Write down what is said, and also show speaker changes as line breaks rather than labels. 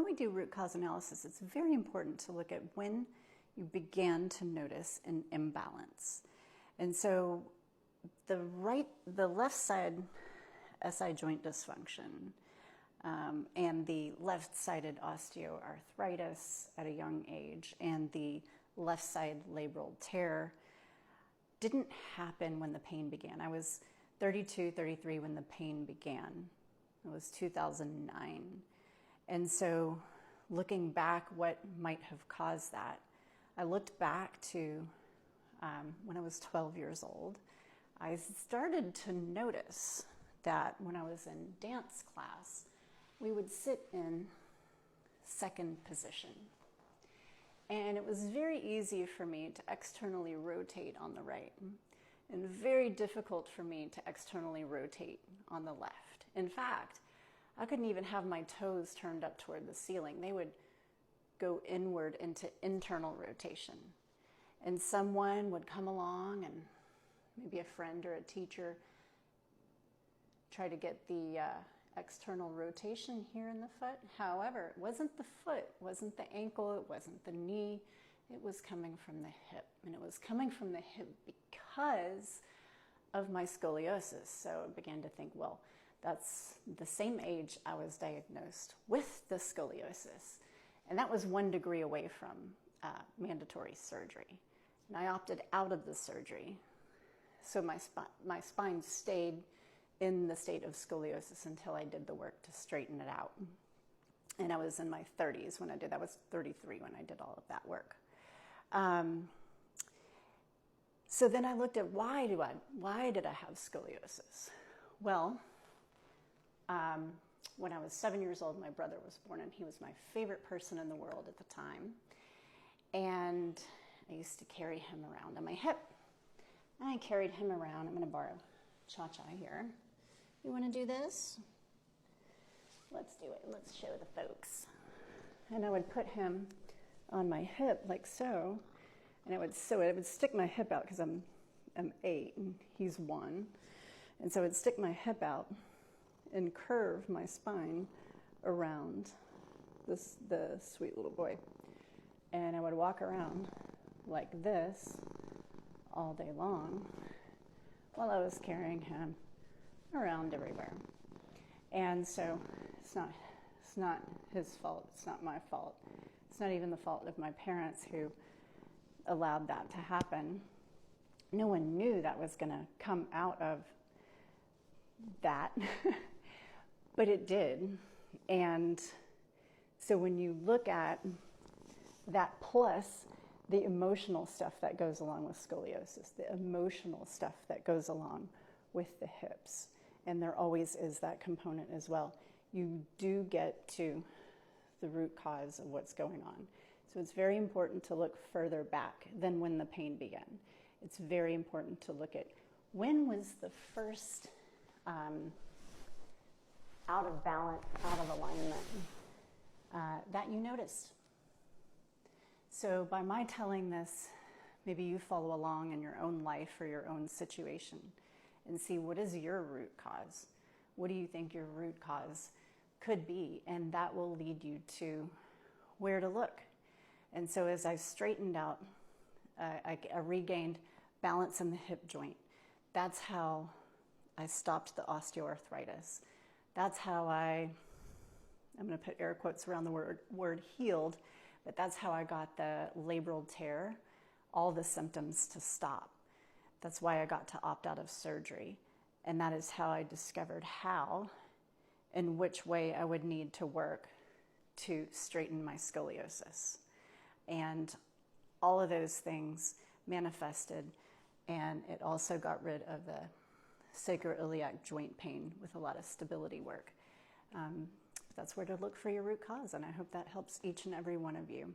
we do root cause analysis, it's very important to look at when you began to notice an imbalance. And so the left side SI joint dysfunction and the left-sided osteoarthritis at a young age and the left side labral tear didn't happen when the pain began. I was 32, 33 when the pain began. It was 2009. And so looking back, what might have caused that? I looked back to when I was 12 years old. I started to notice that when I was in dance class, we would sit in second position. And it was very easy for me to externally rotate on the right and very difficult for me to externally rotate on the left. In fact, I couldn't even have my toes turned up toward the ceiling. They would go inward into internal rotation. And someone would come along, and maybe a friend or a teacher, try to get the external rotation here in the foot. However, it wasn't the foot, it wasn't the ankle, it wasn't the knee, it was coming from the hip. And it was coming from the hip because of my scoliosis. So I began to think, well, that's the same age I was diagnosed with the scoliosis. And that was 1 degree away from mandatory surgery. And I opted out of the surgery. So my spine stayed in the state of scoliosis until I did the work to straighten it out. And I was in my 30s when I did that. I was 33 when I did all of that work. So then I looked at why did I have scoliosis? Well, when I was 7 years old, my brother was born, and he was my favorite person in the world at the time. And I used to carry him around on my hip. And I carried him around. I'm going to borrow Cha-Cha here. You want to do this? Let's do it. Let's show the folks. And I would put him on my hip like so, and I would stick my hip out because I'm 8 and he's 1. And so I would stick my hip out and curve my spine around the sweet little boy. And I would walk around like this all day long while I was carrying him around everywhere. And so it's not his fault, it's not my fault. It's not even the fault of my parents who allowed that to happen. No one knew that was going to come out of that, but it did. And so when you look at that plus the emotional stuff that goes along with scoliosis, the emotional stuff that goes along with the hips, and there always is that component as well, you do get to the root cause of what's going on. So it's very important to look further back than when the pain began. It's very important to look at when was the first out of balance, out of alignment that you noticed. So by my telling this, maybe you follow along in your own life or your own situation and see what is your root cause. What do you think your root cause could be? And that will lead you to where to look. And so as I straightened out, I regained balance in the hip joint. That's how I stopped the osteoarthritis. That's how I'm going to put air quotes around the word healed, but that's how I got the labral tear, all the symptoms to stop. That's why I got to opt out of surgery. And that is how I discovered how and which way I would need to work to straighten my scoliosis. And all of those things manifested, and it also got rid of the sacroiliac joint pain with a lot of stability work. That's where to look for your root cause, and I hope that helps each and every one of you.